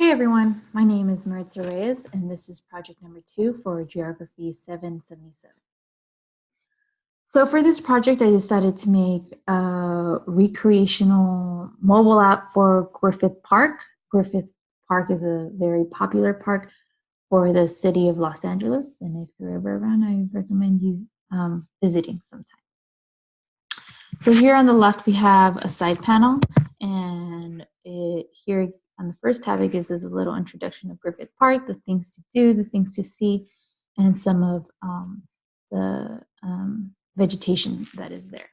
Hey everyone, my name is Maritza Reyes, and this is project number 2 for Geography 777. So for this project, I decided to make a recreational mobile app for Griffith Park. Griffith Park is a very popular park for the city of Los Angeles, and if you're ever around, I recommend you visiting sometime. So here on the left, we have a side panel, and here on the first tab, it gives us a little introduction of Griffith Park, the things to do, the things to see, and some of the vegetation that is there.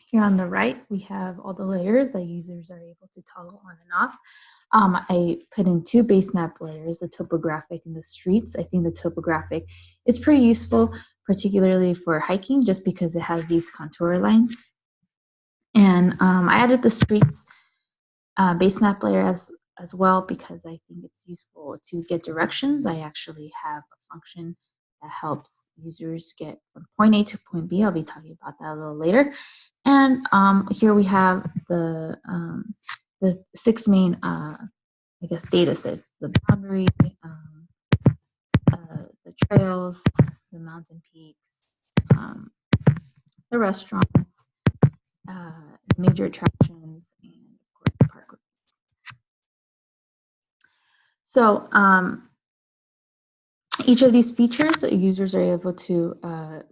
Here on the right, we have all the layers that users are able to toggle on and off. I put in 2 base map layers, the topographic and the streets. I think the topographic is pretty useful, particularly for hiking, just because it has these contour lines. And I added the streets base map layer as well because I think it's useful to get directions. I actually have a function that helps users get from point A to point B. I'll be talking about that a little later. And here we have the 6 main, I guess, data sets: the boundary, the trails, the mountain peaks, the restaurants, major attractions, and of course the park. So each of these features, users are able to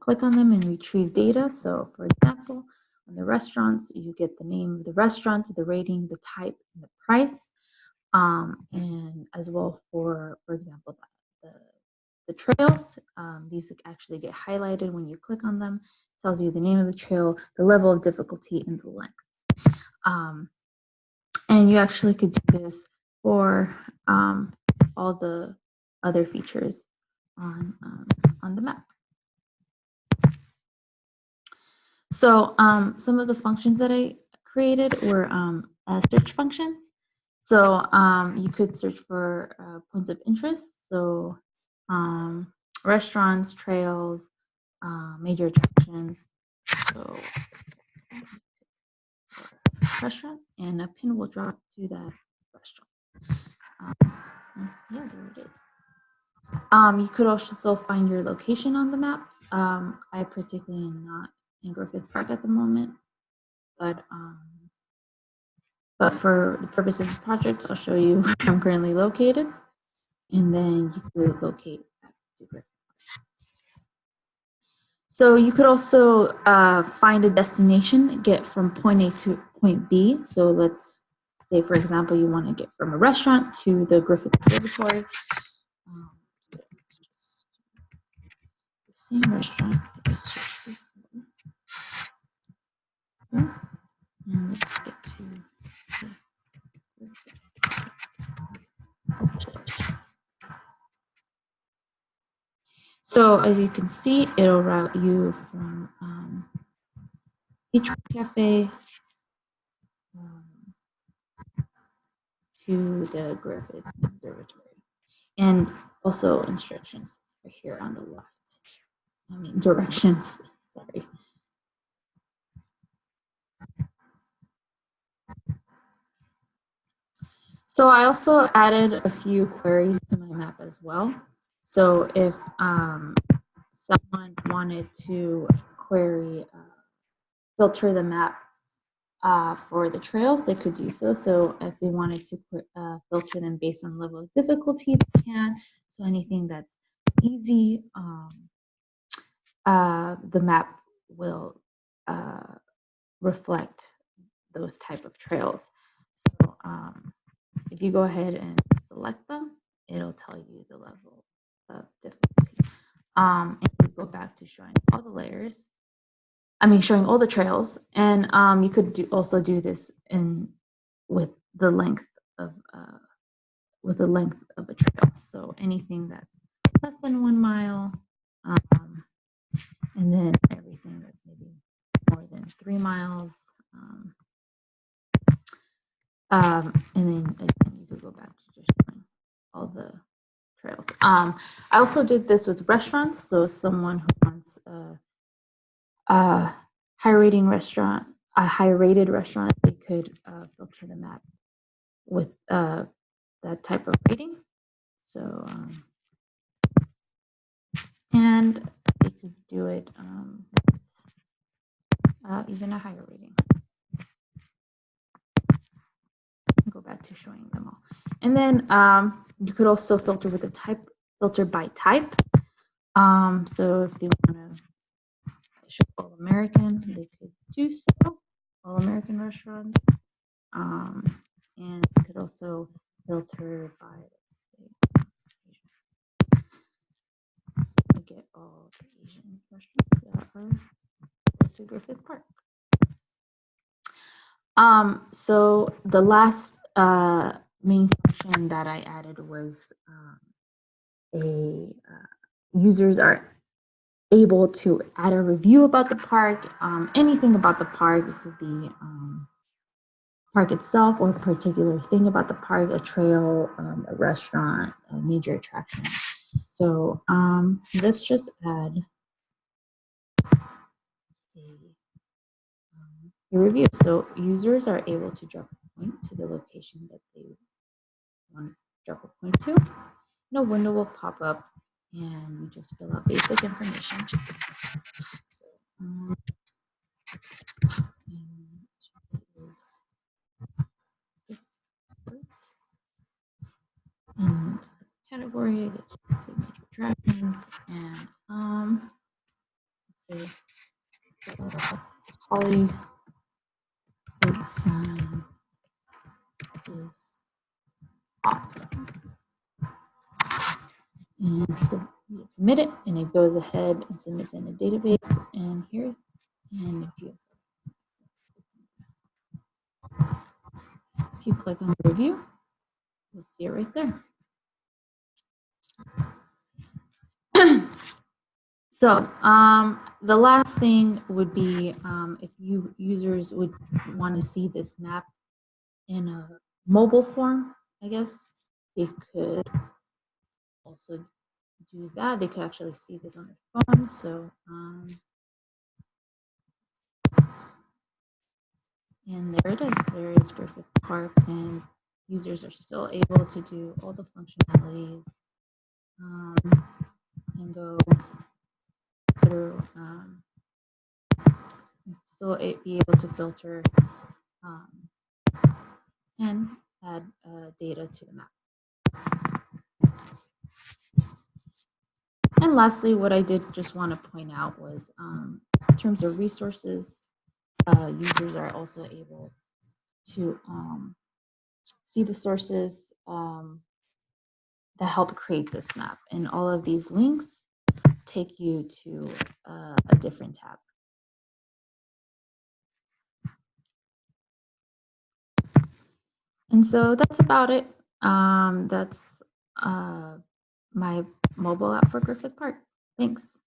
click on them and retrieve data. So for example, on the restaurants, you get the name of the restaurant, the rating, the type, and the price. And as well for example, the trails, these actually get highlighted when you click on them. It tells you the name of the trail, the level of difficulty, and the length. And you actually could do this for all the other features on the map. So some of the functions that I created were search functions. So you could search for points of interest, so restaurants, trails, major attractions. So restaurant, and a pin will drop to that restaurant. Yeah, there it is. You could also find your location on the map. I particularly am not in Griffith Park at the moment, but for the purpose of this project, I'll show you where I'm currently located, and then you could locate back to Griffith Park. So you could also find a destination, get from point A to point B. So let's say, for example, you want to get from a restaurant to the Griffith Observatory. So the same restaurant that I searched before. And let's get to So as you can see, it'll route you from Beach Cafe to the Griffith Observatory, and also instructions are here on the left. I mean directions. Sorry. So I also added a few queries to my map as well. So if someone wanted to query, filter the map for the trails, they could do so. So if they wanted to filter them based on level of difficulty, they can. So anything that's easy, the map will reflect those type of trails. So if you go ahead and select them, it'll tell you the level of difficulty. And we go back to showing all the layers. Showing all the trails, and you could also do this with the length of a trail. So anything that's less than 1 mile, and then everything that's maybe more than 3 miles. And then again, you could go back to just showing all the trails. I also did this with restaurants. So someone who wants a high-rated restaurant, they could filter the map with the that type of rating. So, and they could do it even a higher rating. Go back to showing them all. And then you could also filter with a filter by type. So if they want to show all American, they could do so, all American restaurants. And you could also filter by, let's say, get all the Asian restaurants that are close to Griffith Park. So the last main function that I added was users are able to add a review about the park, anything about the park. It could be park itself or a particular thing about the park, a trail, a restaurant, a major attraction. So let's just add a review. So users are able to drop a point to the location that they want to drop a point to. No window will pop up and you just fill out basic information. So, and category, let's say major attractions, and let's say Hollywood sign is awesome. And so you submit it, and it goes ahead and submits in a database. And here, and if you click on the review, you'll see it right there. So the last thing would be if users would want to see this map in a mobile form, I guess they could also do that. They could actually see this on their phone. So and there it is. There is Griffith Park, and users are still able to do all the functionalities and go through, still be able to filter and add data to the map. And lastly, what I did just want to point out was in terms of resources, users are also able to see the sources that help create this map. And all of these links take you to a different tab. And so that's about it. That's my mobile app for Griffith Park. Thanks.